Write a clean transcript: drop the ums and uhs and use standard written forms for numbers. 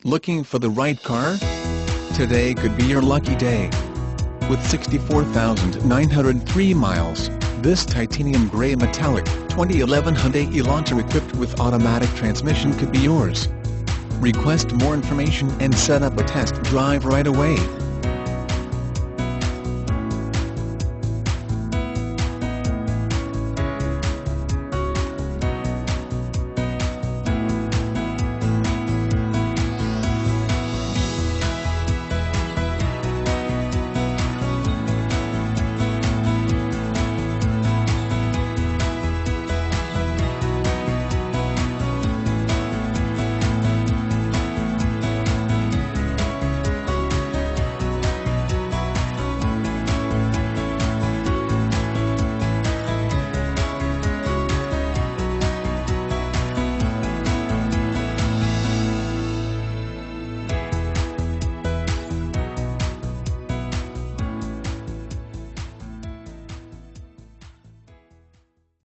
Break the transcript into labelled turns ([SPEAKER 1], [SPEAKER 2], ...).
[SPEAKER 1] Looking for the right car? Today could be your lucky day. With 64,903 miles, this titanium gray metallic 2011 Hyundai Elantra equipped with automatic transmission could be yours. Request more information and set up a test drive right away.